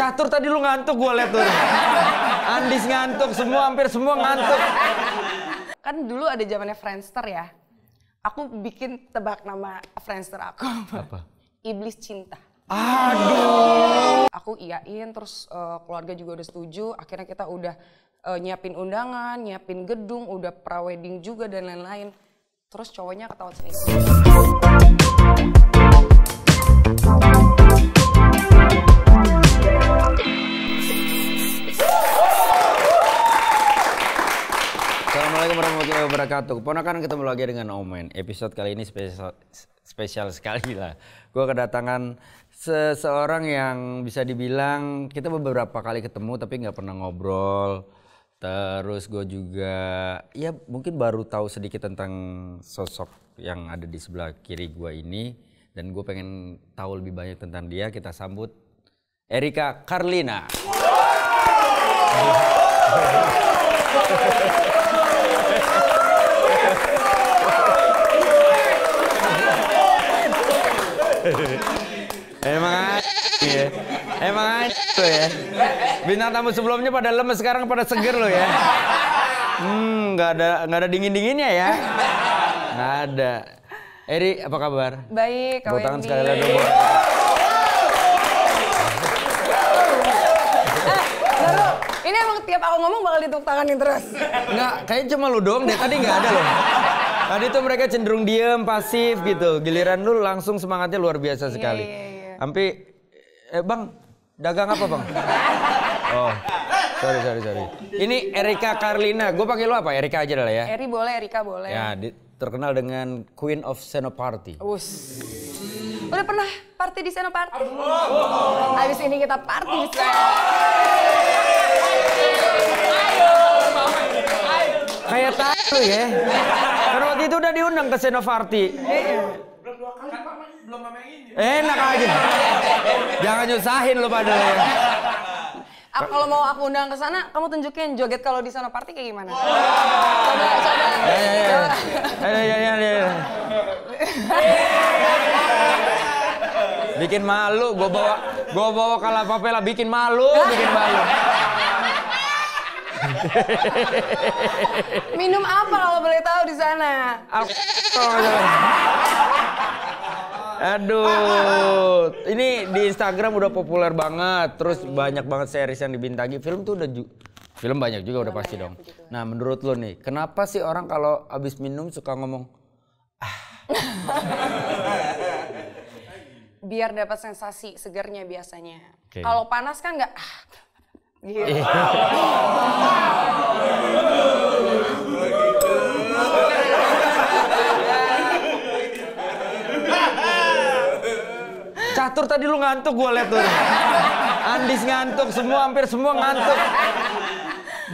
Catur tadi lu ngantuk gua liat tuh. Andis ngantuk, hampir semua ngantuk. Kan dulu ada zamannya Friendster ya. Aku bikin tebak nama Friendster aku. Apa? Iblis Cinta. Aduh. Aku iyain, terus keluarga juga udah setuju. Akhirnya kita udah nyiapin undangan, nyiapin gedung, udah pra-wedding juga dan lain-lain. Terus cowoknya ketahuan selingkuh. Assalamualaikum warahmatullahi wabarakatuh. Keponakan ketemu lagi dengan Omen. Episode kali ini spesial sekali lah. Gue kedatangan seseorang yang bisa dibilang kita beberapa kali ketemu tapi nggak pernah ngobrol. Terus gue juga ya mungkin baru tahu sedikit tentang sosok yang ada di sebelah kiri gue ini. Dan gue pengen tahu lebih banyak tentang dia. Kita sambut Erika Carlina. Emang tuh ya. Bintang tamu sebelumnya pada lemes, sekarang pada seger lo ya. Nggak ada dingin-dinginnya ya. Nggak ada. Eri, apa kabar? Baik, Kak tangan Wendy. sekali lagi. Baru, ini emang tiap aku ngomong bakal ditepuk tanganin terus. Nggak, kayaknya cuma lu doang deh. Tadi nggak ada loh. Tadi tuh mereka cenderung diem, pasif gitu. Giliran lu langsung semangatnya luar biasa sekali. Iya. Sampai, Bang, dagang apa Bang? Oh, sorry. Ini Erika Carlina. Gue panggil lu apa? Erika aja lah ya. Eri boleh, Erika boleh. Ya, terkenal dengan Queen of Senoparty. Udah pernah party di Senoparty? Habis ini kita party di sana. Kayak tahu ya. Karena waktu itu udah diundang ke Senoparty. Belum 2 kali Pak, belum sama yang ini. Enak aja. Jangan nyusahin lo pada ya. Kalau mau aku undang ke sana, kamu tunjukin joget kalau di Senoparty kayak gimana? Coba. Ya. Bikin malu, gua bawa Kalapapela bikin malu. Minum apa kalau boleh tahu di sana? Aduh, ini di Instagram udah populer banget, terus banyak banget series yang dibintangi. Film tuh film banyak juga udah pasti dong. Nah, menurut lo nih, kenapa sih orang kalau abis minum suka ngomong Biar dapat sensasi segernya biasanya. Okay. Kalau panas kan nggak gitu. Catur tadi lu ngantuk gua liat tuh. Andis ngantuk, hampir semua ngantuk.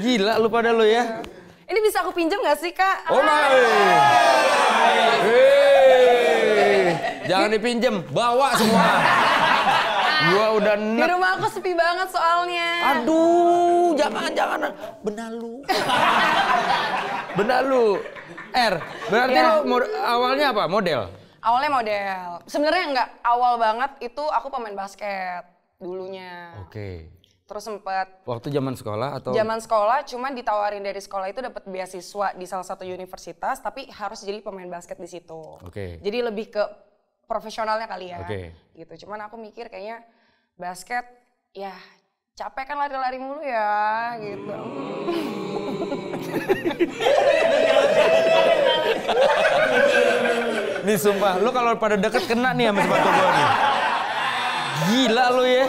Gila lu pada lu ya. Ini bisa aku pinjam nggak sih, Kak? Oh my. Jangan dipinjem, bawa semua. Gua udah Di rumah aku sepi banget soalnya. Aduh, jangan. Benalu. Berarti Ya. lu awalnya apa? Model? Awalnya model. Sebenarnya nggak awal banget, itu aku pemain basket dulunya. Oke. Terus sempet Waktu zaman sekolah atau? zaman sekolah, cuman ditawarin dari sekolah itu dapat beasiswa di salah satu universitas, tapi harus jadi pemain basket di situ. Oke. Jadi lebih ke profesionalnya kali ya. Oke. Gitu. Cuman aku mikir kayaknya basket ya capek kan lari-lari mulu ya gitu. Nih sumpah, lu kalau pada deket kena nih sama sepatu gua nih. Gila lu ya.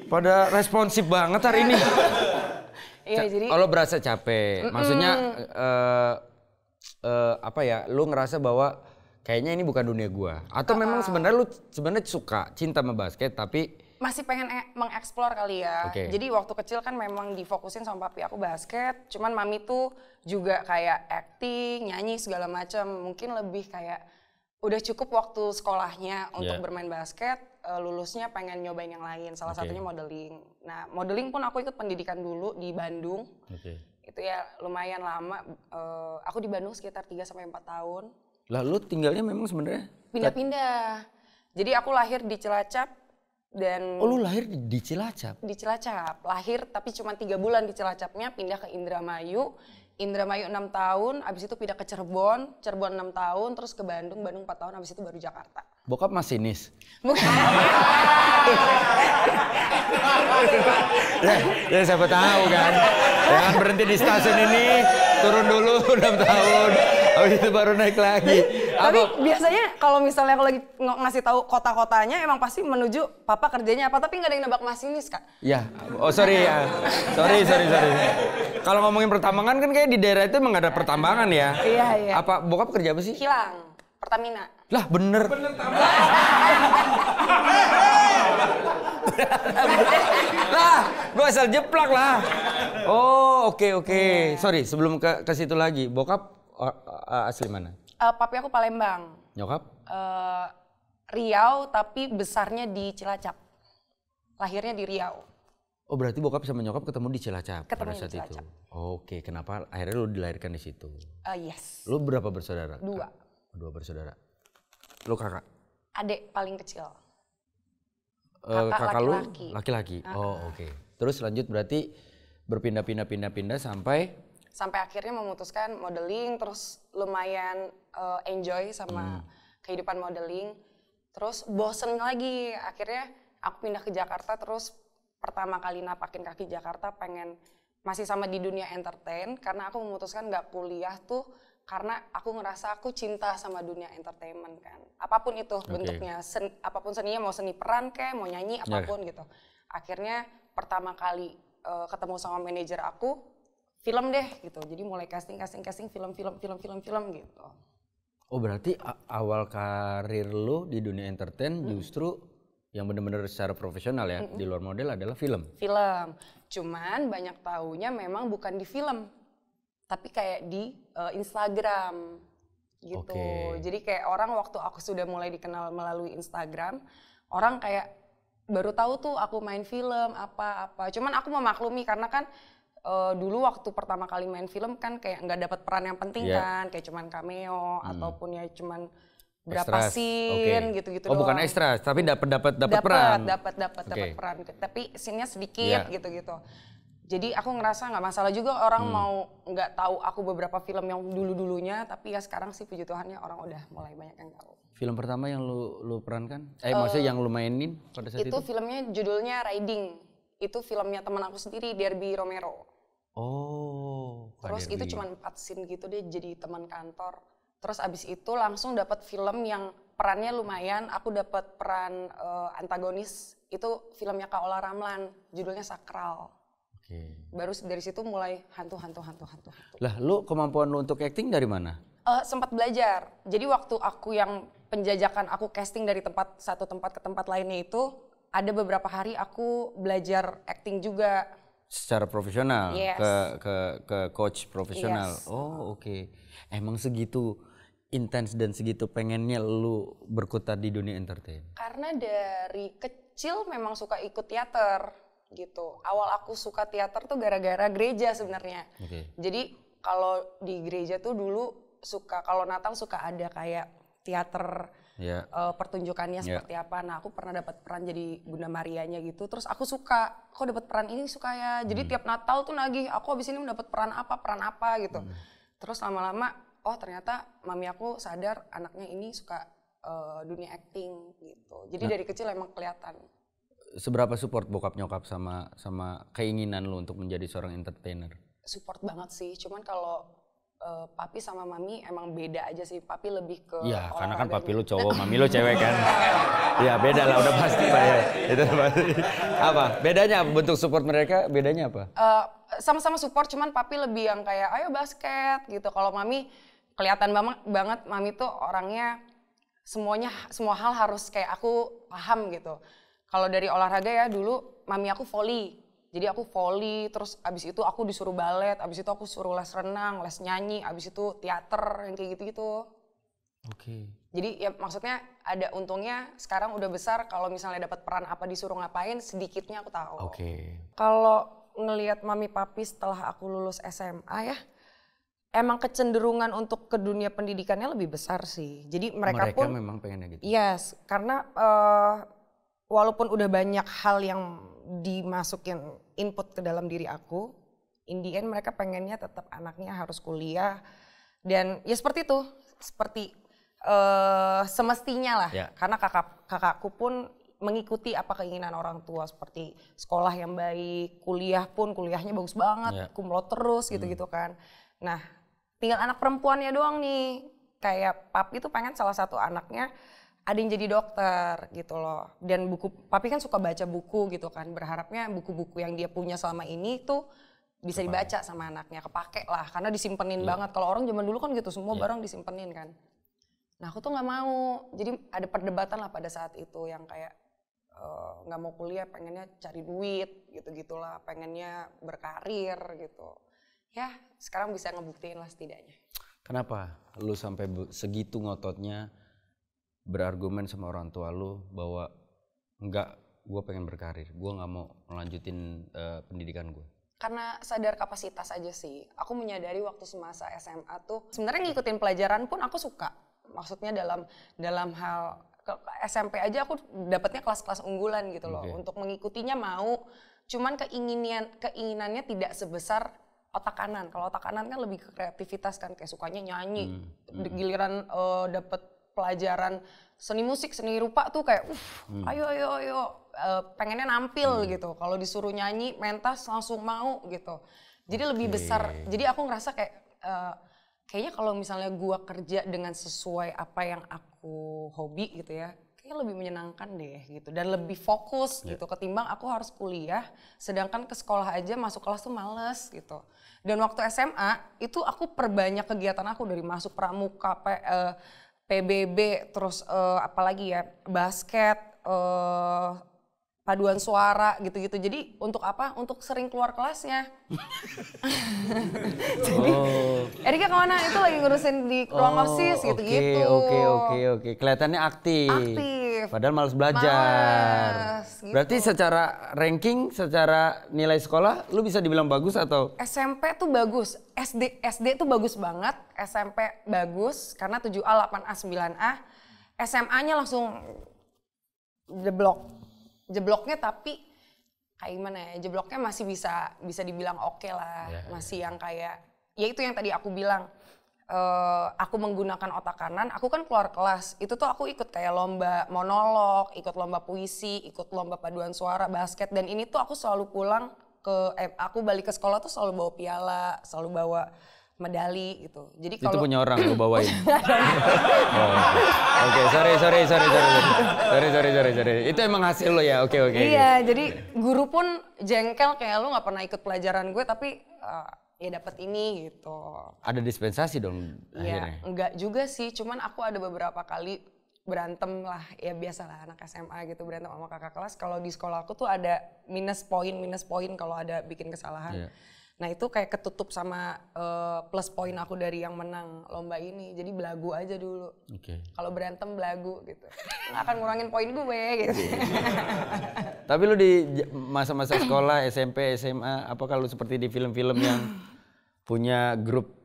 Pada responsif banget hari ini. Iya jadi. Kalau berasa capek, maksudnya apa ya? Lu ngerasa bahwa kayaknya ini bukan dunia gua. Atau memang sebenarnya lu suka cinta sama basket tapi masih pengen mengeksplor kali ya. Okay. Jadi waktu kecil kan memang difokusin sama papi aku basket. Cuman mami tuh juga kayak acting, nyanyi segala macam. Mungkin lebih kayak udah cukup waktu sekolahnya untuk bermain basket. Lulusnya pengen nyobain yang lain. Salah satunya modeling. Nah modeling pun aku ikut pendidikan dulu di Bandung. Itu ya lumayan lama. Aku di Bandung sekitar 3-4 tahun. Lalu tinggalnya memang sebenarnya? Pindah-pindah. Jadi aku lahir di Cilacap. Dan Oh lu lahir di Cilacap? di Cilacap, lahir tapi cuma 3 bulan di Cilacapnya, pindah ke Indramayu. Indramayu 6 tahun, abis itu pindah ke Cirebon, Cirebon 6 tahun, terus ke Bandung, Bandung 4 tahun, abis itu baru Jakarta. Bokap masinis? Bukan. Ya siapa tahu kan. Jangan berhenti di stasiun ini, turun dulu 6 tahun, habis itu baru naik lagi. Tapi biasanya kalau misalnya aku lagi ngasih tahu kota-kotanya emang pasti menuju papa kerjanya apa, tapi nggak ada yang nebak masinis Kak. Ya, oh sorry ya. Sorry. Kalau ngomongin pertambangan kan kayak di daerah itu emang nggak ada pertambangan ya. Iya. Apa bokap kerja apa sih? Kilang, Pertamina. Lah bener. Lah, gue asal jeplak lah. Oh oke. Sorry, sebelum ke situ lagi, bokap asli mana? Papi aku Palembang. Nyokap? Riau tapi besarnya di Cilacap. Lahirnya di Riau. Oh berarti bokap sama nyokap ketemu di Cilacap Ketemu pada di saat Cilacap. itu. Oke, kenapa akhirnya lu dilahirkan di situ? Yes. Lu berapa bersaudara? 2. 2 bersaudara. Lu kakak? Adik paling kecil. Kakak lu laki-laki. laki-laki. Oh oke. Terus lanjut berarti berpindah sampai Akhirnya memutuskan modeling, terus lumayan enjoy sama kehidupan modeling. Terus bosen lagi, akhirnya aku pindah ke Jakarta, terus pertama kali napakin kaki Jakarta pengen masih sama di dunia entertain, karena aku memutuskan nggak kuliah tuh karena aku ngerasa aku cinta sama dunia entertainment kan. Apapun itu bentuknya, apapun seninya, mau seni peran kayak, mau nyanyi, apapun gitu. Akhirnya pertama kali ketemu sama manajer aku, film deh gitu. Jadi mulai casting film gitu. Oh berarti awal karir lu di dunia entertain justru yang benar-benar secara profesional ya, di luar model adalah film. Film. Cuman banyak taunya memang bukan di film. Tapi kayak di Instagram gitu. Oke. Jadi kayak orang waktu aku sudah mulai dikenal melalui Instagram, orang kayak baru tahu tuh aku main film apa-apa. Cuman aku memaklumi karena kan dulu waktu pertama kali main film kan kayak nggak dapat peran yang penting kan, kayak cuman cameo ataupun ya cuman berapa scene gitu-gitu doang. Oh bukan ekstra, tapi dapat peran. Dapat peran. Tapi scene-nya sedikit gitu-gitu. Jadi aku ngerasa nggak masalah juga orang mau nggak tahu aku beberapa film yang dulu-dulunya, tapi ya sekarang sih puji Tuhannya orang udah mulai banyak yang tahu. Film pertama yang lu perankan? Maksudnya yang lu mainin pada saat itu? Itu filmnya judulnya Riding. Itu filmnya teman aku sendiri, Derby Romero. Oh. Terus itu cuma 4 scene gitu deh jadi teman kantor. Terus abis itu langsung dapat film yang perannya lumayan. Aku dapat peran antagonis. Itu filmnya Kak Ola Ramlan, judulnya Sakral. Oke. Baru dari situ mulai hantu. Lah, lu kemampuan lu untuk acting dari mana? Sempat belajar. Jadi waktu aku yang penjajakan aku casting dari satu tempat ke tempat lainnya itu, ada beberapa hari aku belajar acting juga. Secara profesional, yes. ke coach profesional. Yes. Oh oke. Emang segitu intens dan segitu pengennya lu berkutat di dunia entertain? Karena dari kecil memang suka ikut teater gitu. Awal aku suka teater tuh gara-gara gereja sebenarnya. Okay. Jadi kalau di gereja tuh dulu kalau Natal suka ada kayak teater. Yeah. Pertunjukannya seperti apa. Nah aku pernah dapat peran jadi Bunda Marianya gitu. Terus aku suka, kok dapat peran ini suka ya. Jadi tiap Natal tuh nagih, aku abis ini mendapat peran apa gitu. Terus lama-lama, oh ternyata mami aku sadar anaknya ini suka dunia acting gitu. Jadi dari kecil emang kelihatan. Seberapa support bokap nyokap sama keinginan lu untuk menjadi seorang entertainer? Support banget sih, cuman kalau papi sama mami emang beda aja sih. Papi lebih ke ya karena kan papi lu cowok, mami lu cewek kan. Ya beda lah, udah pasti Pak ya. Itu pasti. Apa? Bedanya bentuk support mereka bedanya apa? Sama-sama support, cuman papi lebih yang kayak ayo basket gitu. Kalau mami kelihatan banget mami tuh orangnya semua hal harus kayak aku paham gitu. Kalau dari olahraga ya dulu mami aku volley. Jadi aku volley, terus abis itu aku disuruh balet, abis itu aku suruh les renang, les nyanyi, abis itu teater, yang kayak gitu-gitu. Oke. Jadi ya maksudnya ada untungnya sekarang udah besar, kalau misalnya dapat peran apa disuruh ngapain, sedikitnya aku tahu. Oke. Kalau ngelihat mami papi setelah aku lulus SMA ya, emang kecenderungan untuk ke dunia pendidikannya lebih besar sih. Jadi mereka pun memang pengennya gitu? Yes, karena walaupun udah banyak hal yang dimasukin input ke dalam diri aku, in the end mereka pengennya tetap anaknya harus kuliah. Dan ya seperti itu, seperti semestinya lah. Karena kakakku pun mengikuti apa keinginan orang tua, seperti sekolah yang baik, kuliah pun kuliahnya bagus banget, cum laude terus gitu-gitu kan. Nah, tinggal anak perempuannya doang nih. Kayak papi tuh pengen salah satu anaknya ada yang jadi dokter gitu loh. Dan papi kan suka baca buku gitu kan. Berharapnya buku-buku yang dia punya selama ini tuh bisa dibaca sama anaknya, kepake lah. Karena disimpenin banget. Kalau orang zaman dulu kan gitu, semua barang disimpenin kan. Nah aku tuh gak mau. Jadi ada perdebatan lah pada saat itu yang kayak gak mau kuliah, pengennya cari duit gitu-gitulah. Pengennya berkarir gitu. Ya sekarang bisa ngebuktiin lah setidaknya. Kenapa lu sampai segitu ngototnya berargumen sama orang tua lu bahwa enggak, gue pengen berkarir, gue nggak mau melanjutin pendidikan gue? Karena sadar kapasitas aja sih. Aku menyadari waktu semasa SMA tuh sebenarnya ngikutin pelajaran pun aku suka. Maksudnya dalam hal SMP aja aku dapatnya kelas-kelas unggulan gitu loh. Untuk mengikutinya mau, cuman keinginannya tidak sebesar otak kanan. Kalau otak kanan kan lebih ke kreativitas kan, kayak sukanya nyanyi. Giliran dapet pelajaran seni musik, seni rupa tuh kayak ayo pengennya nampil gitu. Kalau disuruh nyanyi, mentas langsung mau gitu. Jadi lebih besar. Jadi aku ngerasa kayak kayaknya kalau misalnya gua kerja dengan sesuai apa yang aku hobi gitu ya, kayaknya lebih menyenangkan deh gitu dan lebih fokus gitu ketimbang aku harus kuliah sedangkan ke sekolah aja masuk kelas tuh males gitu. Dan waktu SMA itu aku perbanyak kegiatan aku dari masuk pramuka, PBB, terus apalagi ya, basket, paduan suara gitu-gitu. Jadi untuk apa? Untuk sering keluar kelasnya. Jadi Erika kemana? Itu lagi ngurusin di ruang OSIS gitu-gitu. Oke. Kelihatannya aktif. Padahal malas belajar. Gitu. Berarti secara ranking, secara nilai sekolah, lu bisa dibilang bagus atau? SMP tuh bagus. SD tuh bagus banget. SMP bagus karena 7A, 8A, 9A. SMA-nya langsung jebloknya tapi kayak gimana ya, jebloknya masih bisa dibilang oke lah. Masih yang kayak, ya itu yang tadi aku bilang, aku menggunakan otak kanan, aku kan keluar kelas, itu tuh aku ikut kayak lomba monolog, ikut lomba puisi, ikut lomba paduan suara, basket, dan ini tuh aku selalu pulang aku balik ke sekolah tuh selalu bawa piala, selalu bawa medali gitu. Jadi kalau itu punya orang lo bawain. Oke, sorry. Itu emang hasil lo ya. Oke. Iya, jadi guru pun jengkel kayak lu nggak pernah ikut pelajaran gue tapi ya dapat ini gitu. Ada dispensasi dong akhirnya? Ya, enggak juga sih, cuman aku ada beberapa kali berantem lah, ya biasalah anak SMA gitu berantem sama kakak kelas. Kalau di sekolah aku tuh ada minus poin kalau ada bikin kesalahan. Nah itu kayak ketutup sama plus poin aku dari yang menang lomba ini. Jadi belagu aja dulu. Kalau berantem belagu gitu. Nggak akan ngurangin poin gue gitu. Tapi lu di masa-masa sekolah, SMP, SMA, apakah lu seperti di film-film yang punya grup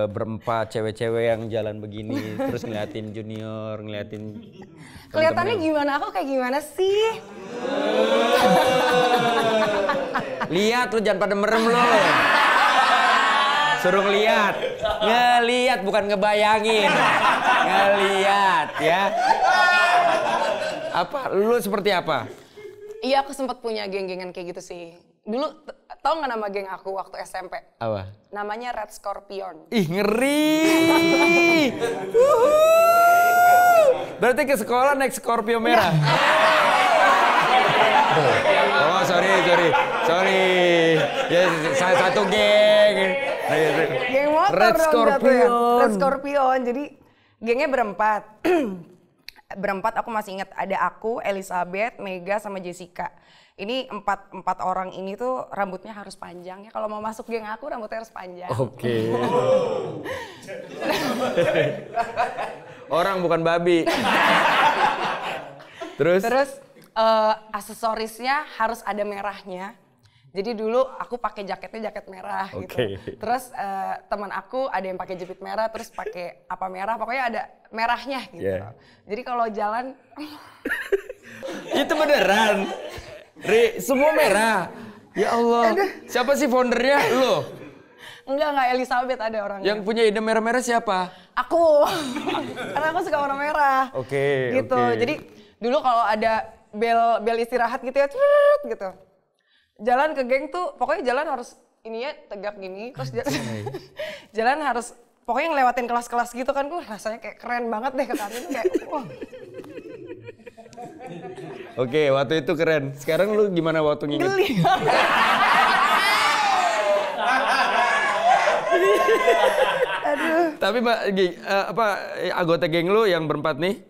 berempat cewek-cewek yang jalan begini terus ngeliatin junior, ngeliatin kelihatannya gimana? Aku kayak gimana sih? Lihat lu, jangan pada merem lo. Suruh ngeliat bukan ngebayangin. Ngeliat ya. Apa lu seperti apa? Iya, aku sempat punya geng-gengan kayak gitu sih. Dulu tau nggak nama geng aku waktu SMP? Apa? Namanya Red Scorpion. Ih, ngeri. Berarti ke sekolah naik Scorpio merah. Oh, sorry. Ya, saya satu geng. Geng motor Red dong Scorpion. Ya. Red Scorpion. Jadi gengnya berempat. Berempat aku masih ingat, ada aku, Elizabeth, Mega, sama Jessica. Ini empat orang ini tuh rambutnya harus panjang ya. Kalau mau masuk geng aku rambutnya harus panjang. Oke. Orang bukan babi. Terus aksesorisnya harus ada merahnya. Jadi dulu aku pakai jaketnya jaket merah gitu. Terus teman aku ada yang pakai jepit merah, terus pakai apa merah, pokoknya ada merahnya gitu. Jadi kalau jalan Itu beneran. Semua merah. Ya Allah. Siapa sih foundernya? Lo? Enggak Elizabeth ada orangnya. Yang punya ide merah-merah siapa? Aku. Karena aku suka warna merah. Oke. Gitu. Jadi dulu kalau ada bel istirahat gitu ya, gitu. Jalan ke geng tuh, pokoknya jalan harus ininya tegap gini, terus jalan harus pokoknya ngelewatin kelas-kelas gitu kan, gue rasanya kayak keren banget deh ke kantin kayak wah. Oke, waktu itu keren. Sekarang lu gimana waktu nginget? Geli. Aduh. Tapi Mbak, anggota geng lu yang berempat nih,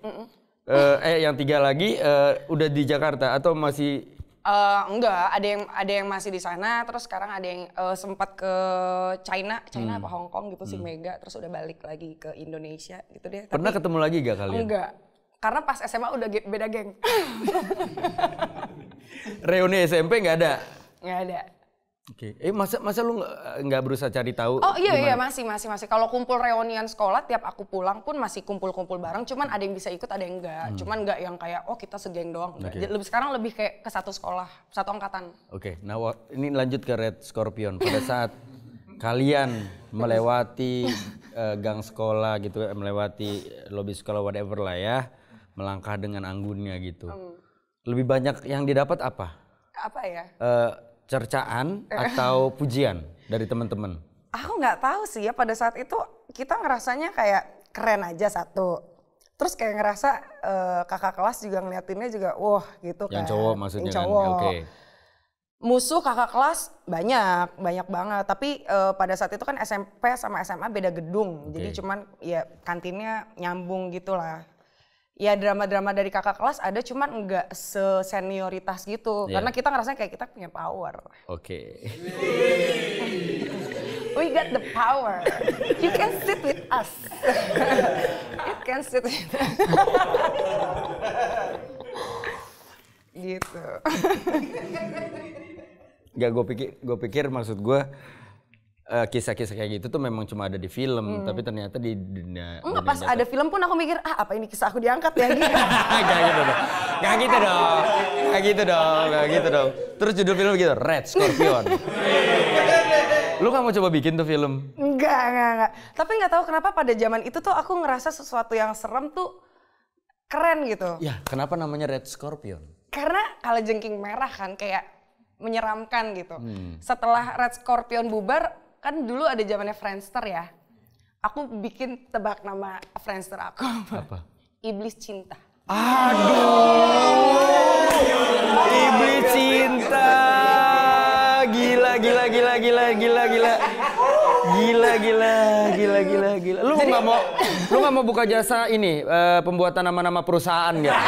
yang 3 lagi udah di Jakarta atau masih? Enggak, ada yang masih di sana, terus sekarang ada yang sempat ke China apa Hong Kong gitu si Mega, terus udah balik lagi ke Indonesia gitu deh. Pernah ketemu lagi gak kalian? Enggak, karena pas SMA udah beda geng. Reuni SMP nggak ada? Nggak ada. Oke, masa lu nggak berusaha cari tahu? Oh iya masih. Kalau kumpul reunian sekolah tiap aku pulang pun masih kumpul bareng. Cuman ada yang bisa ikut, ada yang enggak. Cuman enggak yang kayak kita segeng doang. Okay. Sekarang lebih kayak ke satu sekolah, satu angkatan. Oke, nah ini lanjut ke Red Scorpion. Pada saat kalian melewati gang sekolah gitu, melewati lobi sekolah whatever lah ya, melangkah dengan anggunnya gitu. Lebih banyak yang didapat apa? Apa ya? Cercaan atau pujian dari teman-teman? Aku nggak tahu sih ya, pada saat itu kita ngerasanya kayak keren aja satu. Terus kayak ngerasa kakak kelas juga ngeliatinnya juga wah gitu kan. Yang cowok maksudnya kan? Oke. Musuh kakak kelas banyak banget. Tapi pada saat itu kan SMP sama SMA beda gedung. Jadi cuman ya kantinnya nyambung gitulah. Ya drama-drama dari kakak kelas ada, cuman enggak sesenioritas gitu. Karena kita ngerasanya kayak kita punya power. Oke. We got the power. You can sit with us. You can sit with us. Gitu. Gak, gue pikir maksud gue kisah-kisah kayak gitu tuh memang cuma ada di film, tapi ternyata di dunia. Enggak, pas ada film pun aku mikir apa ini kisah aku diangkat ya gitu. Gak gitu dong. Terus judul film gitu, Red Scorpion. Lu gak mau coba bikin tuh film? Enggak. Tapi nggak tahu kenapa pada zaman itu tuh aku ngerasa sesuatu yang serem tuh keren gitu. Ya, kenapa namanya Red Scorpion? Karena kalajengking merah kan kayak menyeramkan gitu. Setelah Red Scorpion bubar, kan dulu ada zamannya Friendster ya. Aku bikin tebak nama Friendster aku. Apa? Iblis Cinta. Aduh. Iblis Cinta. Gila. Lu nggak mau buka jasa ini pembuatan nama-nama perusahaan nggak?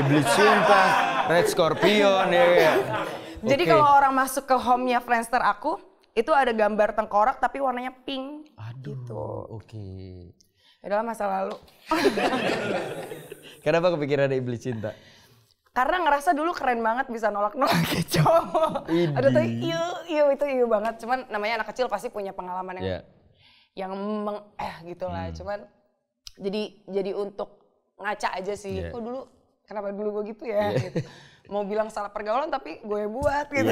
Iblis Cinta, Red Scorpion ya. Jadi kalau orang masuk ke home-nya Friendster aku, itu ada gambar tengkorak tapi warnanya pink. Aduh, gitu. Oke. Adalah masa lalu. Kenapa kepikiran ada Iblis Cinta? Karena ngerasa dulu keren banget bisa nolak-nolak cowok. Aduh tuh itu banget. Cuman namanya anak kecil pasti punya pengalaman yang gitulah. Cuman jadi untuk ngaca aja sih. Kok dulu kenapa dulu gue gitu ya? Gitu. Mau bilang salah pergaulan tapi gue buat gitu.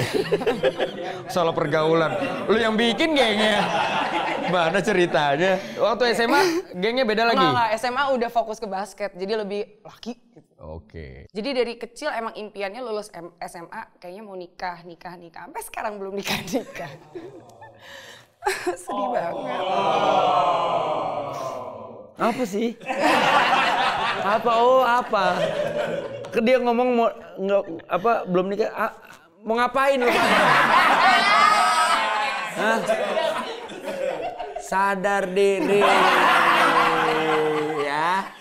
Salah pergaulan. Lu yang bikin gengnya. Mana ceritanya? Waktu SMA gengnya beda lagi? Enggak, SMA udah fokus ke basket. Jadi lebih laki gitu. Oke. Jadi dari kecil emang impiannya lulus SMA kayaknya mau nikah. Sampai sekarang belum nikah. Sedih banget. Apa sih? Apa? Dia ngomong mau belum nikah. Mau ngapain lu? Hah? Sadar diri. Ya.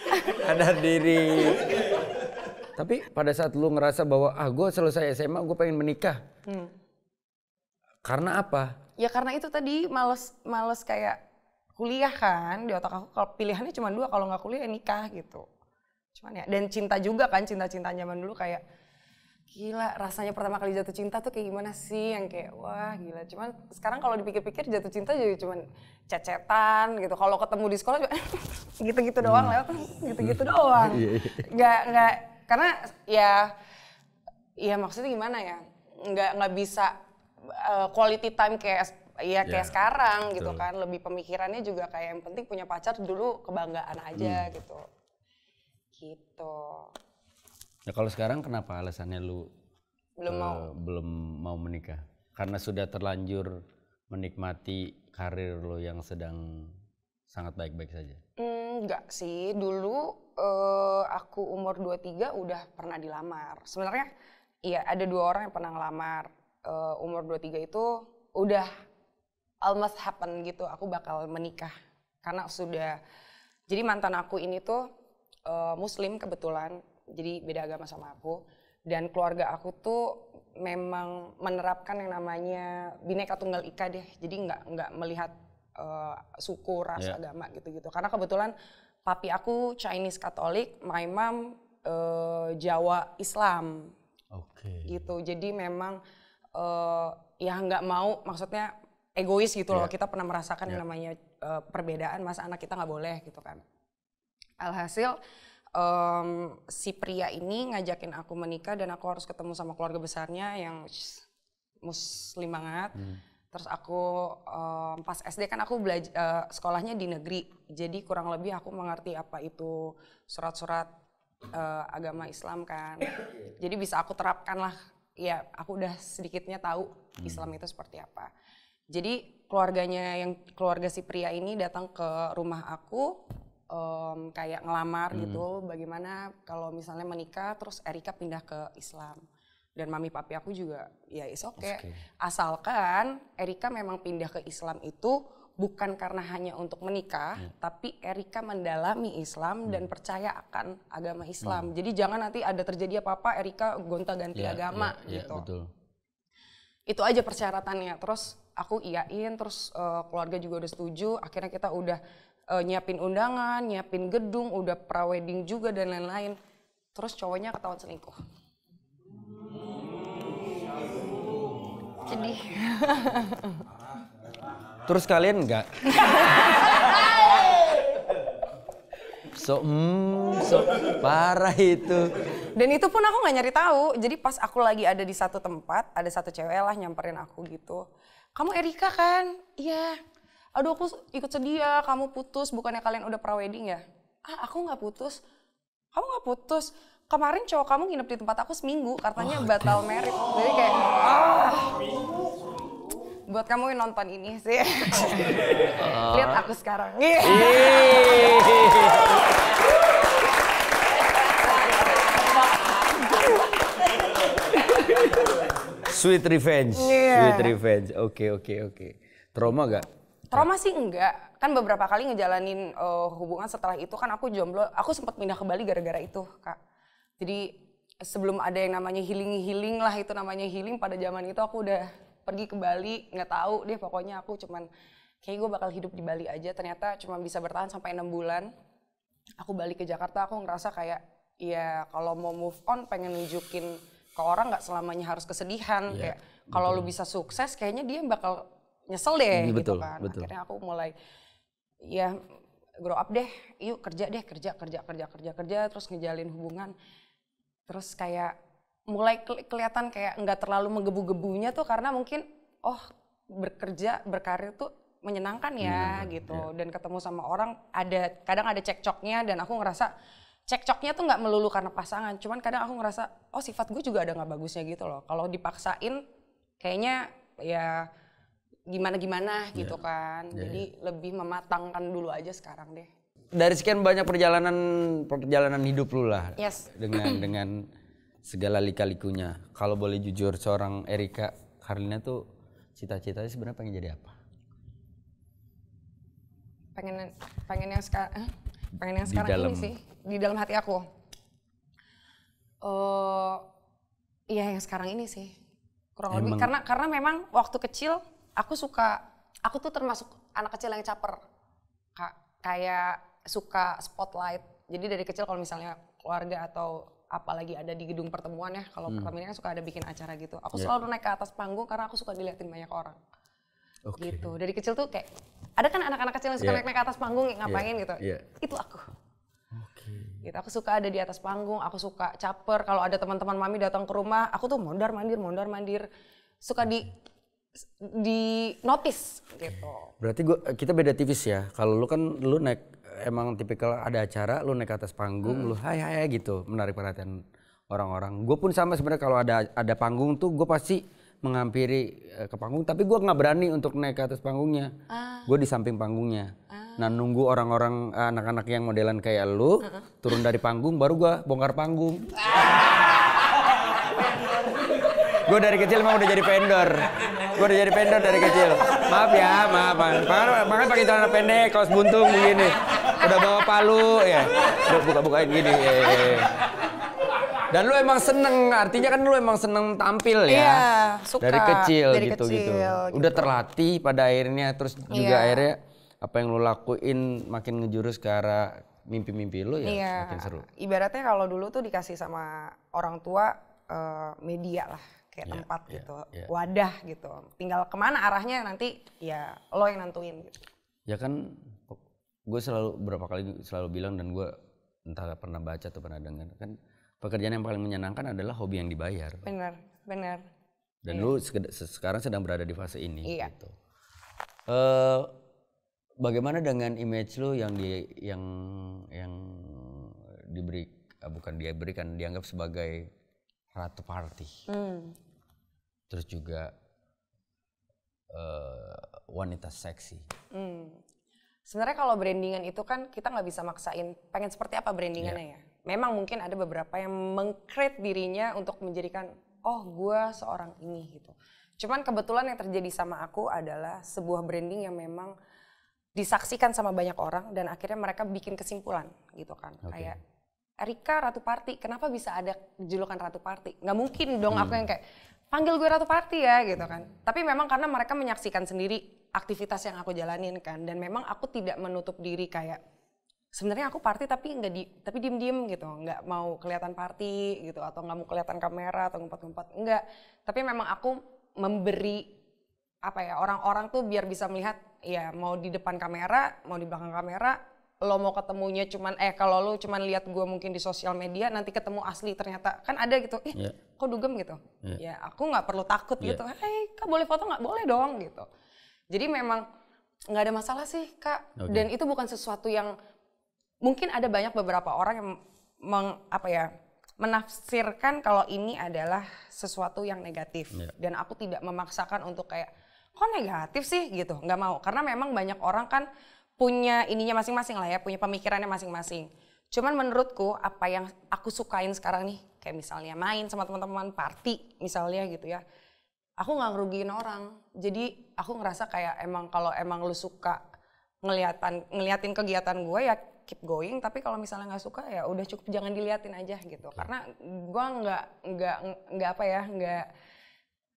Sadar diri. Tapi pada saat lu ngerasa bahwa gue selesai SMA gue pengen menikah. Karena apa? Ya karena itu tadi males kayak kuliah kan. Di otak aku kalau pilihannya cuma 2, kalau nggak kuliah ya nikah gitu. Cuman ya, dan cinta juga kan, cinta-cinta zaman dulu kayak gila rasanya pertama kali jatuh cinta tuh kayak gimana sih, yang kayak wah gila. Cuman sekarang kalau dipikir-pikir jatuh cinta jadi cuman cecetan gitu. Kalau ketemu di sekolah juga gitu-gitu doang lewat gitu-gitu doang. Nggak Karena ya maksudnya gimana ya, nggak bisa quality time kayak sekarang gitu kan. Lebih pemikirannya juga kayak yang penting punya pacar dulu kebanggaan aja gitu. Ya kalau sekarang kenapa alasannya lu belum mau menikah? Karena sudah terlanjur menikmati karir lo yang sedang sangat baik-baik saja? Enggak sih, dulu aku umur 23 udah pernah dilamar. Sebenarnya iya ada 2 orang yang pernah ngelamar. Umur 23 itu udah almost happen gitu, aku bakal menikah. Karena jadi mantan aku ini tuh Muslim kebetulan, jadi beda agama sama aku. Dan keluarga aku tuh memang menerapkan yang namanya Bhinneka Tunggal Ika deh. Jadi nggak melihat suku, ras, agama gitu-gitu. Karena kebetulan papi aku Chinese Katolik, my mom Jawa Islam. Gitu. Jadi memang ya nggak mau, maksudnya egois gitu loh. Kita pernah merasakan yang namanya perbedaan, masa anak kita nggak boleh gitu kan. Alhasil si pria ini ngajakin aku menikah dan aku harus ketemu sama keluarga besarnya yang Muslim banget. Terus aku pas SD kan aku belajar sekolahnya di negeri, jadi kurang lebih aku mengerti apa itu surat-surat agama Islam kan. Jadi bisa aku terapkan lah, ya aku udah sedikitnya tahu Islam itu seperti apa. Jadi keluarga si pria ini datang ke rumah aku. Kayak ngelamar gitu, bagaimana kalau misalnya menikah terus Erika pindah ke Islam. Dan mami papi aku juga ya is okay. Asalkan Erika memang pindah ke Islam itu bukan karena hanya untuk menikah, tapi Erika mendalami Islam dan percaya akan agama Islam. Jadi jangan nanti ada terjadi apa-apa Erika gonta-ganti agama gitu. Betul. Itu aja persyaratannya. Terus aku iyain, terus keluarga juga udah setuju. Akhirnya kita udah nyiapin undangan, nyiapin gedung, udah prawedding juga dan lain-lain. Terus cowoknya ketahuan selingkuh. Sedih. Terus kalian enggak? So parah itu. Dan itu pun aku nggak nyari tahu. Jadi pas aku lagi ada di satu tempat, ada satu cewek lah nyamperin aku gitu. Kamu Erika kan? Iya. Aduh aku ikut sedih ya, kamu putus, bukannya kalian udah prawedding ya? Aku nggak putus. Kamu nggak putus? Kemarin cowok kamu nginep di tempat aku seminggu, katanya batal merit. Jadi kayak, buat kamu yang nonton ini sih. Lihat aku sekarang. Sweet revenge. Sweet revenge. Oke. Trauma gak? Trauma sih enggak, kan beberapa kali ngejalanin hubungan setelah itu kan aku jomblo, aku sempat pindah ke Bali gara-gara itu Kak. Jadi sebelum ada yang namanya healing lah, itu namanya healing, pada zaman itu aku udah pergi ke Bali, nggak tahu deh pokoknya aku cuman kayak gue bakal hidup di Bali aja, ternyata cuma bisa bertahan sampai 6 bulan. Aku balik ke Jakarta, aku ngerasa kayak ya kalau mau move on pengen nunjukin ke orang nggak selamanya harus kesedihan, kayak kalau lu bisa sukses kayaknya dia bakal nyesel deh gitu kan. Akhirnya aku mulai ya grow up deh, yuk kerja terus ngejalin hubungan. Terus kayak mulai kelihatan kayak nggak terlalu menggebu-gebunya tuh karena mungkin berkarir tuh menyenangkan ya gitu. Dan ketemu sama orang kadang ada cekcoknya dan aku ngerasa cekcoknya tuh nggak melulu karena pasangan, cuman kadang aku ngerasa sifat gue juga ada nggak bagusnya gitu loh. Kalau dipaksain kayaknya ya gimana gitu kan. Jadi lebih mematangkan dulu aja sekarang deh. Dari sekian banyak perjalanan hidup lu lah. Yes. Dengan segala lika-likunya. Kalau boleh jujur, seorang Erika Carlina tuh cita-citanya sebenarnya pengen jadi apa? Pengen yang sekarang ini sih, di dalam hati aku. Iya yang sekarang ini sih. Kurang lebih karena memang waktu kecil aku tuh termasuk anak kecil yang caper. Kayak suka spotlight. Jadi dari kecil kalau misalnya keluarga atau apalagi ada di gedung pertemuan ya, kalau Pertamina kan suka ada bikin acara gitu. Aku selalu naik ke atas panggung karena aku suka diliatin banyak orang. Gitu. Dari kecil tuh kayak ada kan anak-anak kecil yang suka naik ke atas panggung ngapain gitu. Itu aku. Gitu. Aku suka ada di atas panggung, aku suka caper. Kalau ada teman-teman mami datang ke rumah, aku tuh mondar-mandir. Suka di notice gitu. Berarti kita beda tipis ya. Kalau lu naik emang tipikal ada acara, lu naik ke atas panggung, lu hai gitu, menarik perhatian orang-orang. Gue pun sama sebenarnya kalau ada panggung tuh gue pasti menghampiri ke panggung, tapi gue nggak berani untuk naik ke atas panggungnya. Gue di samping panggungnya. Nah nunggu orang-orang anak-anak yang modelan kayak lu turun dari panggung baru gue bongkar panggung. Gue dari kecil emang udah jadi vendor. Gue udah jadi vendor dari kecil. Maaf ya, maaf. Makanya pakai celana pendek, kaos buntung begini. Udah bawa palu ya. Buka-bukain gini. Dan lu emang seneng, artinya kan lu emang seneng tampil ya. Iya, suka. Dari kecil gitu. Udah terlatih pada akhirnya, terus juga akhirnya apa yang lu lakuin makin ngejurus ke arah mimpi-mimpi lu ya makin seru. Ibaratnya kalau dulu tuh dikasih sama orang tua media lah, kayak tempat gitu, wadah gitu. Tinggal kemana arahnya nanti ya lo yang nentuin gitu. Ya kan gue berapa kali selalu bilang dan gue entah pernah baca atau pernah dengar kan pekerjaan yang paling menyenangkan adalah hobi yang dibayar. Benar. Dan lu sekarang sedang berada di fase ini. Iya. Gitu. Bagaimana dengan image lu yang dianggap sebagai ratu party. Terus juga wanita seksi. Sebenarnya kalau brandingan itu kan kita nggak bisa maksain pengen seperti apa brandingannya ya. Memang mungkin ada beberapa yang meng-create dirinya untuk menjadikan gue seorang ini gitu. Cuman kebetulan yang terjadi sama aku adalah sebuah branding yang memang disaksikan sama banyak orang dan akhirnya mereka bikin kesimpulan gitu kan. Kayak Erika Ratu Party, kenapa bisa ada julukan Ratu Party? Nggak mungkin dong aku yang kayak panggil gue Ratu Party ya gitu kan. Tapi memang karena mereka menyaksikan sendiri aktivitas yang aku jalanin kan. Dan memang aku tidak menutup diri kayak sebenarnya aku party tapi tapi diem-diem gitu. Nggak mau kelihatan party gitu atau nggak mau kelihatan kamera atau ngumpet-ngumpet. Enggak. Tapi memang aku memberi orang-orang tuh biar bisa melihat ya mau di depan kamera, mau di belakang kamera, lo mau ketemunya cuman kalau lo cuman lihat gue mungkin di sosial media nanti ketemu asli ternyata kan ada gitu, kok dugem gitu, ya aku nggak perlu takut gitu, kak boleh foto nggak? Boleh dong gitu. Jadi memang nggak ada masalah sih kak, dan itu bukan sesuatu yang mungkin ada banyak beberapa orang yang menafsirkan kalau ini adalah sesuatu yang negatif dan aku tidak memaksakan untuk kayak kok negatif sih gitu, nggak mau karena memang banyak orang kan punya ininya masing-masing lah ya, punya pemikirannya masing-masing. Cuman menurutku apa yang aku sukain sekarang nih kayak misalnya main sama teman-teman party misalnya gitu ya, aku nggak ngerugiin orang. Jadi aku ngerasa kayak kalau emang lu suka ngeliatin kegiatan gue ya keep going, tapi kalau misalnya nggak suka ya udah cukup jangan diliatin aja gitu. Karena gue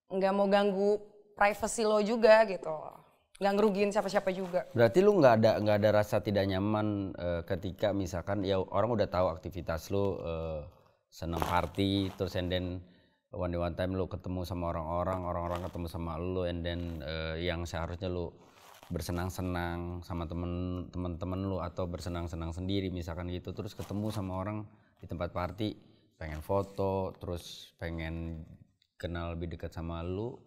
nggak mau ganggu privacy lo juga gitu, nggak ngerugiin siapa-siapa juga. Berarti lu nggak ada rasa tidak nyaman ketika misalkan ya orang udah tahu aktivitas lu senang party, terus and then one time lu ketemu sama orang-orang ketemu sama lu, and then yang seharusnya lu bersenang-senang sama temen-temen lu atau bersenang-senang sendiri misalkan gitu, terus ketemu sama orang di tempat party pengen foto, terus pengen kenal lebih dekat sama lu.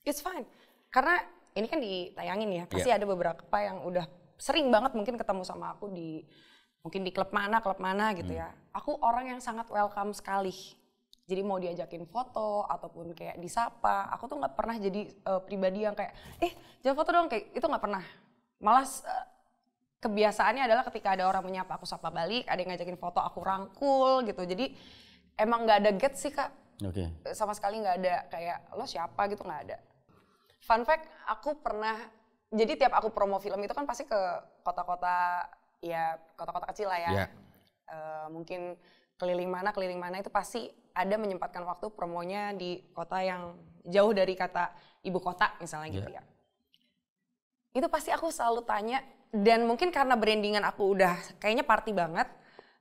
It's fine, karena ini kan ditayangin ya, pasti ada beberapa yang udah sering banget mungkin ketemu sama aku mungkin di klub mana gitu ya. Aku orang yang sangat welcome sekali. Jadi mau diajakin foto ataupun kayak disapa, aku tuh nggak pernah jadi pribadi yang kayak jangan foto dong, kayak itu nggak pernah. Malah kebiasaannya adalah ketika ada orang menyapa aku sapa balik, ada yang ngajakin foto aku rangkul gitu. Jadi emang nggak ada get sih kak, sama sekali nggak ada kayak lo siapa gitu, nggak ada. Fun fact, aku pernah, jadi tiap aku promo film itu kan pasti ke kota-kota kecil lah ya. Mungkin keliling mana itu pasti ada menyempatkan waktu promonya di kota yang jauh dari kata ibu kota misalnya gitu ya. Itu pasti aku selalu tanya, dan mungkin karena brandingan aku udah kayaknya party banget,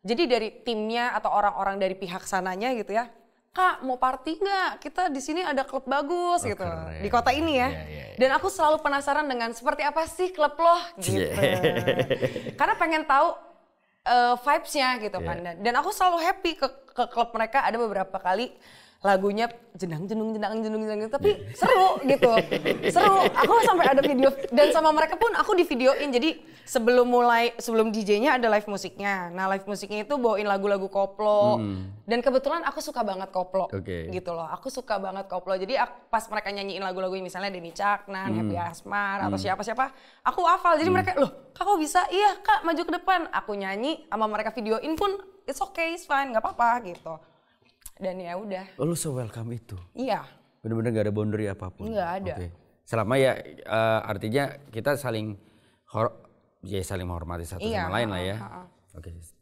jadi dari timnya atau orang-orang dari pihak sananya gitu ya, Kak mau party nggak? Kita di sini ada klub bagus gitu di kota ini ya. Dan aku selalu penasaran dengan seperti apa sih klub lo gitu. Karena pengen tahu vibes-nya gitu kan. Dan aku selalu happy ke klub mereka. Ada beberapa kali lagunya jenang tapi seru gitu. Seru. Aku sampai ada video dan sama mereka pun aku di videoin. Jadi sebelum DJ-nya ada live musiknya. Nah, live musiknya itu bawain lagu-lagu koplo. Dan kebetulan aku suka banget koplo. Gitu loh. Aku suka banget koplo. Jadi pas mereka nyanyiin lagu-lagu misalnya Denny Caknan, Happy Asmar atau siapa-siapa, aku hafal. Jadi mereka, "Loh, Kak kok bisa?" "Iya, Kak, maju ke depan." Aku nyanyi sama mereka videoin pun it's okay, it's fine, enggak apa-apa gitu. Dan ya udah. Oh, lu welcome itu? Iya. Bener-bener gak ada boundary apapun? Nggak ada. Selama ya artinya kita saling menghormati satu sama lain lah ya.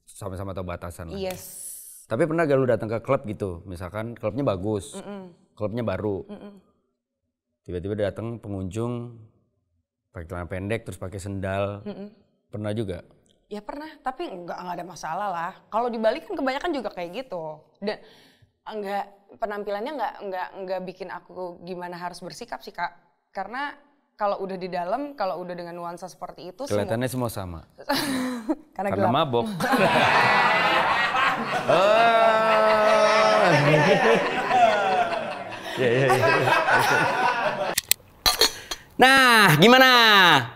Sama-sama tahu batasan lah. Yes. Tapi pernah gak lu datang ke klub gitu? Misalkan klubnya bagus, klubnya baru. Tiba-tiba datang pengunjung pakai celana pendek terus pakai sendal. Pernah juga? Ya pernah, tapi nggak ada masalah lah. Kalau di Bali kan kebanyakan juga kayak gitu. Dan penampilannya nggak bikin aku gimana harus bersikap sih, Kak. Karena kalau udah di dalam, kalau udah dengan nuansa seperti itu kelihatannya semua sama. Karena gelap. Mabok. Nah, gimana?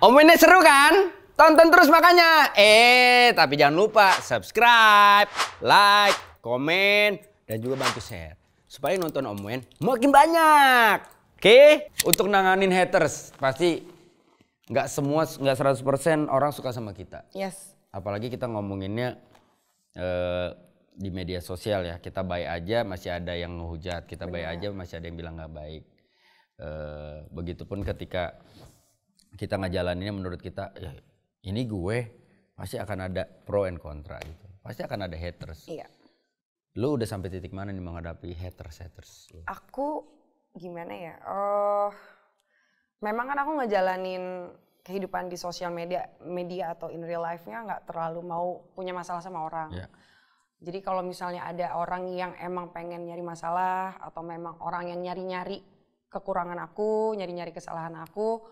Omongannya seru kan? Tonton terus makanya. Tapi jangan lupa subscribe, like, komen, dan juga bantu share. Supaya nonton Om Wen makin banyak. Oke? Untuk nanganin haters, pasti nggak 100% orang suka sama kita. Yes. Apalagi kita ngomonginnya di media sosial ya. Kita baik aja masih ada yang ngehujat. Kita baik aja masih ada yang bilang nggak baik. Begitupun ketika kita ngejalaninnya menurut kita, ya ini gue, pasti akan ada pro and kontra gitu. Pasti akan ada haters. Iya. Lu udah sampai titik mana nih menghadapi haters? Aku gimana ya? Memang kan aku ngejalanin kehidupan di sosial media atau in real life-nya nggak terlalu mau punya masalah sama orang. Yeah. Jadi kalau misalnya ada orang yang emang pengen nyari masalah atau memang orang yang nyari-nyari kekurangan aku, nyari-nyari kesalahan aku,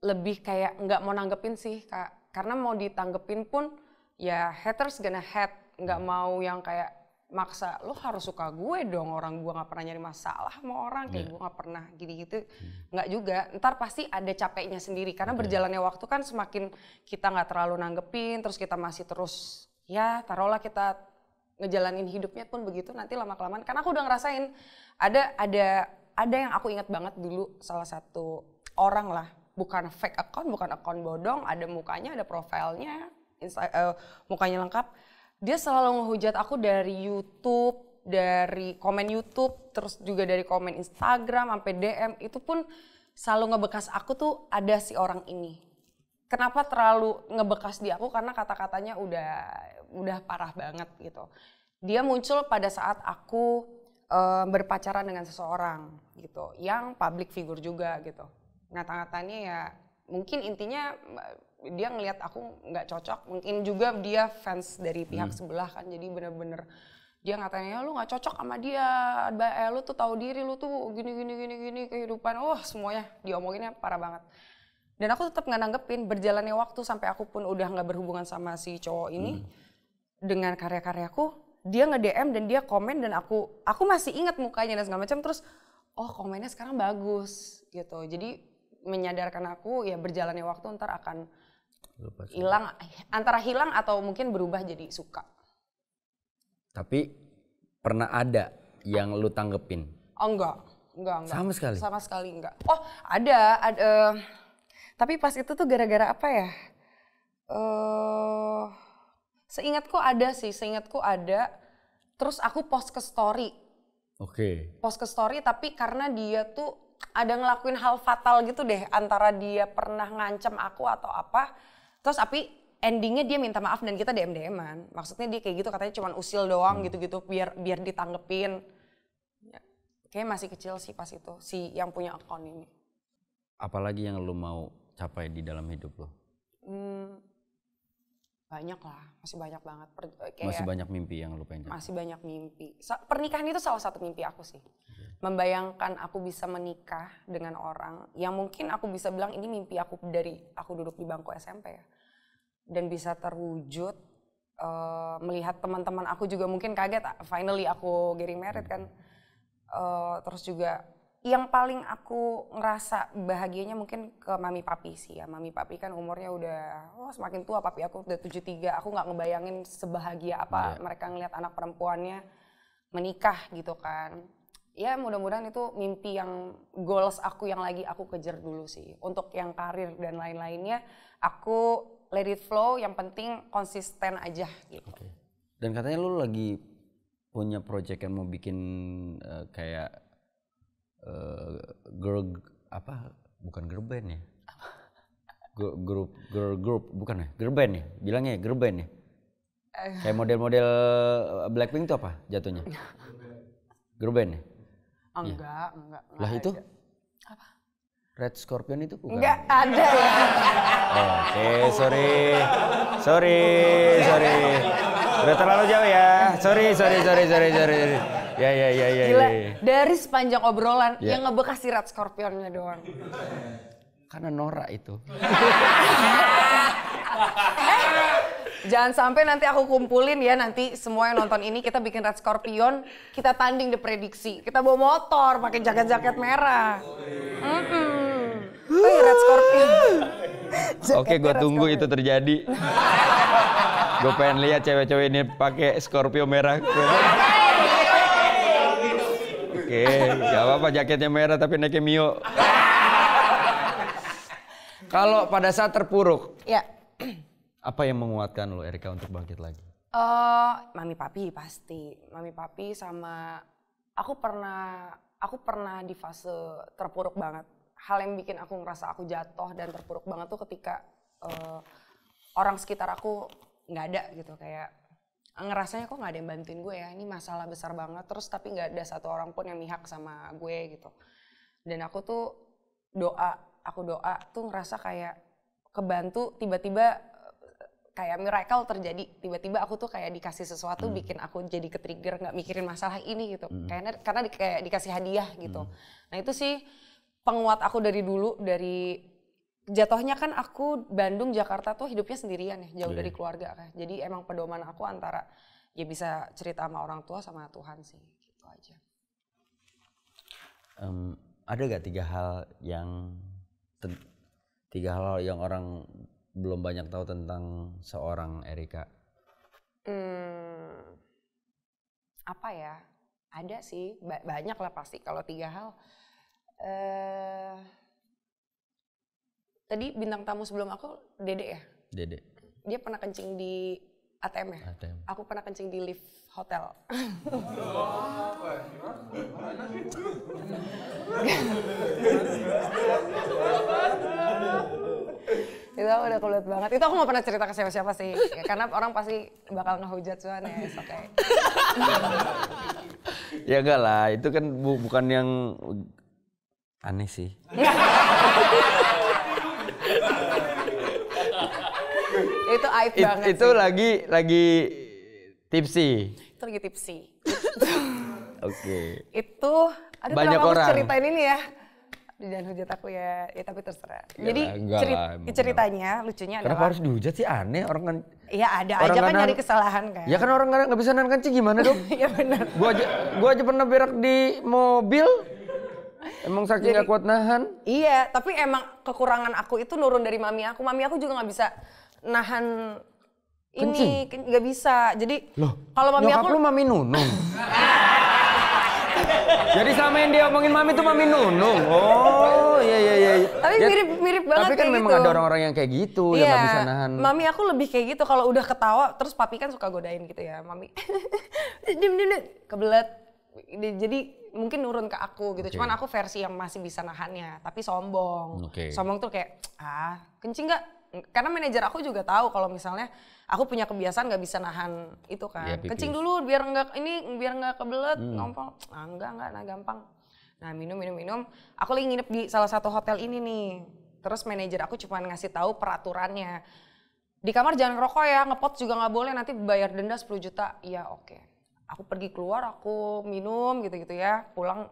lebih kayak nggak mau nanggepin sih, Kak. Karena mau ditanggepin pun ya haters gonna hate, nggak mau yang kayak maksa lo harus suka gue dong, orang gue nggak pernah nyari masalah sama orang, kayak gue nggak pernah gitu-gitu. Nggak juga, ntar pasti ada capeknya sendiri karena berjalannya waktu kan semakin kita nggak terlalu nanggepin, terus kita masih terus ya taruhlah kita ngejalanin hidupnya pun begitu, nanti lama-kelamaan karena aku udah ngerasain ada yang aku ingat banget dulu, salah satu orang lah, bukan fake account, bukan akun bodong, ada mukanya, ada profilnya, mukanya lengkap. Dia selalu ngehujat aku dari YouTube, dari komen YouTube, terus juga dari komen Instagram, sampai DM. Itu pun selalu ngebekas aku tuh ada si orang ini. Kenapa terlalu ngebekas di aku? Karena kata-katanya udah parah banget gitu. Dia muncul pada saat aku berpacaran dengan seseorang gitu, yang public figure juga gitu. Ngata-ngatanya ya mungkin intinya dia ngelihat aku nggak cocok, mungkin juga dia fans dari pihak sebelah kan, jadi bener-bener dia ngatain lu nggak cocok sama dia, lu tuh tahu diri, lu tuh gini kehidupan, semuanya diomonginnya parah banget. Dan aku tetap nggak nanggepin, berjalannya waktu sampai aku pun udah nggak berhubungan sama si cowok ini, dengan karya-karyaku, dia nge-DM dan dia komen dan aku masih ingat mukanya dan segala macam, terus komennya sekarang bagus gitu, jadi menyadarkan aku ya berjalannya waktu ntar akan hilang, antara hilang atau mungkin berubah jadi suka. Tapi pernah ada yang lu tanggepin? Enggak. Sama sekali enggak. Ada. Tapi pas itu tuh gara-gara apa ya? Seingatku ada. Terus aku post ke story. Oke. Post ke story tapi karena dia tuh ada ngelakuin hal fatal gitu deh, antara dia pernah ngancam aku atau apa, terus tapi endingnya dia minta maaf dan kita DM-an. Maksudnya dia kayak gitu, katanya cuma usil doang gitu-gitu biar ditanggepin. Ya, kayaknya masih kecil sih pas itu, si yang punya akun ini. Apalagi yang lu mau capai di dalam hidup lu? Banyak lah, masih banyak banget. Masih banyak mimpi yang lu pengen capai? Masih banyak mimpi. Pernikahan itu salah satu mimpi aku sih. Membayangkan aku bisa menikah dengan orang yang mungkin aku bisa bilang ini mimpi aku dari aku duduk di bangku SMP ya. Dan bisa terwujud melihat teman-teman aku juga mungkin kaget, finally aku getting married kan. Terus juga yang paling aku ngerasa bahagianya mungkin ke mami papi sih ya. Mami papi kan umurnya udah semakin tua, papi aku udah 73. Aku nggak ngebayangin sebahagia apa mereka ngelihat anak perempuannya menikah gitu kan. Ya mudah-mudahan itu mimpi yang goals aku yang lagi aku kejar dulu sih. Untuk yang karir dan lain-lainnya aku let it flow, yang penting konsisten aja gitu. Okay. Dan katanya lu lagi punya project yang mau bikin kayak bukan girl band ya? Group bukan ya? Girl band ya? Bilangnya girl band ya? Kayak model-model Blackpink itu apa jatuhnya? Girl band ya? Enggak Lah itu? ada. Apa? Red Scorpion itu bukan? Enggak ada ya. Oke, sorry. Udah terlalu jauh ya. Sorry. Ya. Gila, dari sepanjang obrolan yang ngebekas si Red Scorpionnya doang. Karena Nora itu. Jangan sampai nanti aku kumpulin ya, nanti semua yang nonton ini kita bikin Red Scorpion, kita tanding the prediksi. Kita bawa motor pakai jaket-jaket merah. Red Scorpion. Oke, gue tunggu itu terjadi. Gue pengen lihat cewek-cewek ini pakai Scorpio merah. Oke, gak apa-apa jaketnya merah tapi naiknya Mio. Kalau pada saat terpuruk, Ya. apa yang menguatkan lo Erika untuk bangkit lagi? Mami papi pasti. Mami papi sama aku pernah di fase terpuruk banget. Hal yang bikin aku ngerasa aku jatuh dan terpuruk banget tuh ketika orang sekitar aku nggak ada gitu, kayak ngerasanya kok nggak ada yang bantuin gue ya, ini masalah besar banget terus tapi nggak ada satu orang pun yang mihak sama gue gitu. Dan aku tuh doa tuh ngerasa kayak kebantu, tiba-tiba kayak miracle terjadi, tiba-tiba aku tuh kayak dikasih sesuatu bikin aku jadi ke-trigger nggak mikirin masalah ini gitu, karena kayak dikasih hadiah gitu. Nah itu sih penguat aku dari dulu, dari jatuhnya kan aku Bandung Jakarta tuh hidupnya sendirian ya, jauh dari keluarga kan. Jadi emang pedoman aku antara ya bisa cerita sama orang tua sama Tuhan sih, gitu aja. Ada gak tiga hal yang orang belum banyak tahu tentang seorang Erika? Apa ya? Ada sih, banyak lah pasti kalau 3 hal. Tadi bintang tamu sebelum aku Dede ya? Dede. Dia pernah kencing di ATM ya? ATM. Aku pernah kencing di lift hotel. Itu aku udah kulit banget. Itu aku gak pernah cerita ke siapa-siapa sih. Ya, karena orang pasti bakal ngehujat cuan ya. Oke. Ya enggak lah, itu kan bukan yang aneh sih. Itu aib banget Itu sih. lagi tipsi. Itu lagi tipsi. Oke. Itu, aduh Banyak kenapa orang. harus ceritain ini ya? Jangan hujat aku ya tapi terserah. Jadi ceritanya lucunya adalah. Kenapa harus dihujat sih, aneh orang kan. Iya ada aja kan nyari kesalahan kan. Ya kan orang kadang nggak bisa nahan kencing gimana dong? Iya benar. Gua aja pernah berak di mobil. Emang saking nggak kuat nahan. Iya, tapi emang kekurangan aku itu nurun dari mami aku. Mami aku juga nggak bisa nahan ini, nggak bisa. Jadi kalau mami aku lu mami Nunung. Jadi sama yang dia omongin mami tuh mami Nunung. Oh iya. Tapi Ya, mirip banget tapi kan kayak memang gitu. ada orang-orang yang kayak gitu yang nggak bisa nahan. Mami aku lebih kayak gitu, kalau udah ketawa terus papi kan suka godain gitu ya. Mami diem kebelet. Jadi mungkin nurun ke aku gitu. Cuman aku versi yang masih bisa nahannya, tapi sombong. Sombong tuh kayak kencing nggak? Karena manajer aku juga tahu kalau misalnya aku punya kebiasaan nggak bisa nahan itu kan. Ya, kencing dulu biar nggak kebelet, ngompol. Enggak, nah gampang. Nah minum. Aku lagi nginep di salah satu hotel ini nih. Terus manajer aku cuma ngasih tahu peraturannya. Di kamar jangan ngerokok ya, ngepot juga nggak boleh, nanti bayar denda 10 juta. Iya oke. Aku pergi keluar, aku minum gitu-gitu ya. Pulang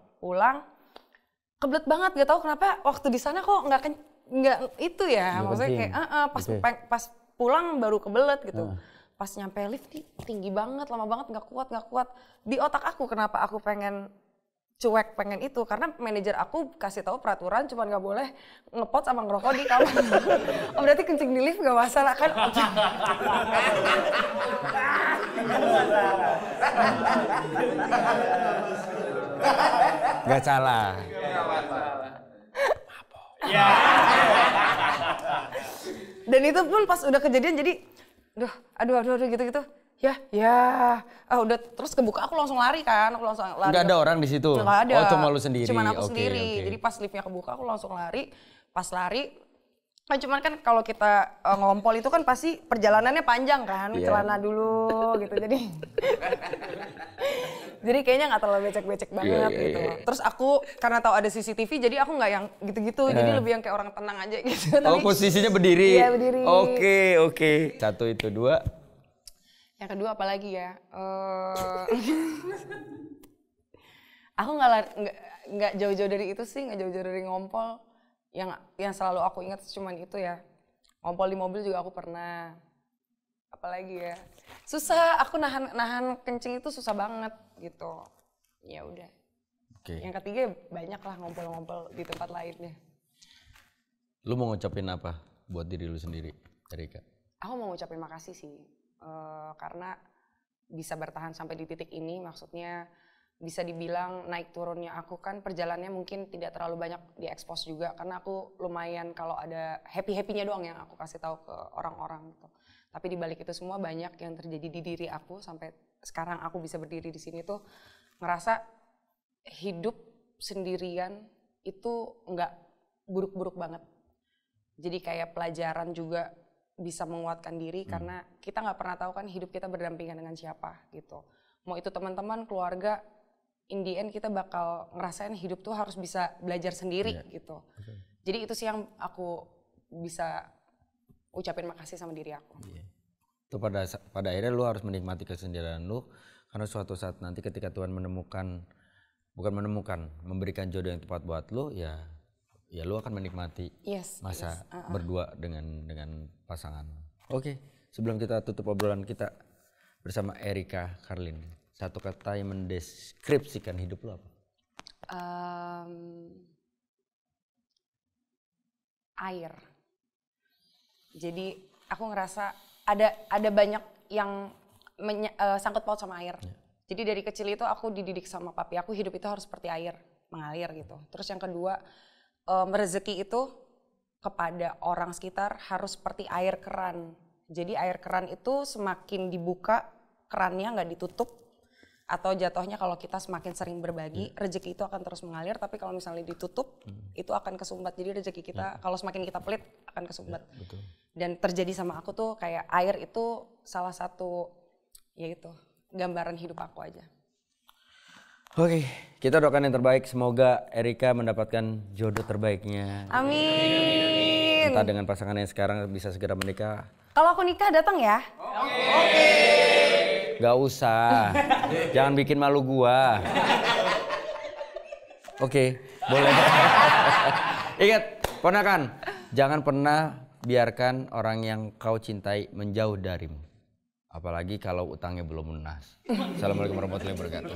kebelet banget, gak tahu kenapa waktu di sana kok nggak itu ya. Maksudnya kayak pas pulang baru kebelet gitu. pas nyampe lift nih tinggi banget, lama banget, nggak kuat. Di otak aku kenapa aku pengen cuek pengen itu karena manajer aku kasih tahu peraturan cuma nggak boleh ngepot sama ngerokok di kamar. Oh berarti kencing di lift nggak masalah kan? Nggak salah. Dan itu pun pas udah kejadian jadi, aduh gitu. Ya, udah terus kebuka aku langsung lari kan, aku langsung lari. Nggak ada orang di situ? Nggak ada. Oh cuma lu sendiri? Cuman aku sendiri, jadi pas liftnya kebuka aku langsung lari, pas lari, kan cuman kan kalau kita ngompol itu kan pasti perjalanannya panjang kan, celana dulu gitu, jadi kayaknya nggak terlalu becek-becek banget gitu. Terus aku karena tahu ada CCTV, jadi aku nggak yang gitu-gitu, jadi lebih yang kayak orang tenang aja gitu. Oh posisinya berdiri? Iya berdiri. Oke. 1 itu 2. Yang kedua apa lagi ya? Aku nggak jauh-jauh dari itu sih, nggak jauh-jauh dari ngompol. Yang selalu aku ingat cuman itu ya. Ngompol di mobil juga aku pernah. Apalagi ya? Susah, aku nahan kencing itu susah banget gitu. Ya udah. Oke. Yang ketiga banyak lah ngompol-ngompol di tempat lainnya. Lu mau ngucapin apa buat diri lu sendiri, Erika? Aku mau ngucapin makasih sih. Karena bisa bertahan sampai di titik ini, maksudnya bisa dibilang naik turunnya aku kan perjalanannya mungkin tidak terlalu banyak diekspos juga karena aku lumayan kalau ada happy-happynya doang yang aku kasih tahu ke orang-orang gitu. Tapi di balik itu semua banyak yang terjadi di diri aku sampai sekarang aku bisa berdiri di sini tuh ngerasa hidup sendirian itu nggak buruk-buruk banget. Jadi kayak pelajaran juga bisa menguatkan diri karena kita nggak pernah tahu kan hidup kita berdampingan dengan siapa gitu. Mau itu teman-teman, keluarga, in the end kita bakal ngerasain hidup tuh harus bisa belajar sendiri gitu. Jadi itu sih yang aku bisa ucapin makasih sama diri aku. Itu pada akhirnya lu harus menikmati kesendirian lu karena suatu saat nanti ketika Tuhan memberikan jodoh yang tepat buat lu ya lu akan menikmati masa berdua dengan pasangan. Oke, sebelum kita tutup obrolan kita bersama Erika Karlin, satu kata yang mendeskripsikan hidup lu apa? Air. Jadi aku ngerasa ada banyak yang sangkut paut sama air. Jadi dari kecil itu aku dididik sama papi aku hidup itu harus seperti air, mengalir gitu. Terus yang kedua, rezeki itu kepada orang sekitar harus seperti air keran. Jadi air keran itu semakin dibuka kerannya nggak ditutup atau jatuhnya kalau kita semakin sering berbagi rezeki itu akan terus mengalir. Tapi kalau misalnya ditutup itu akan kesumbat. Jadi rezeki kita kalau semakin kita pelit akan kesumbat. Betul. Dan terjadi sama aku tuh kayak air itu salah satu yaitu gambaran hidup aku aja. Oke, kita doakan yang terbaik. Semoga Erika mendapatkan jodoh terbaiknya. Amin. Entah dengan pasangan yang sekarang bisa segera menikah. Kalau aku nikah datang ya. Oke. Gak usah. Jangan bikin malu gua. Oke, boleh. Ingat, ponakan, jangan pernah biarkan orang yang kau cintai menjauh darimu. Apalagi kalau utangnya belum lunas. Assalamualaikum warahmatullahi wabarakatuh.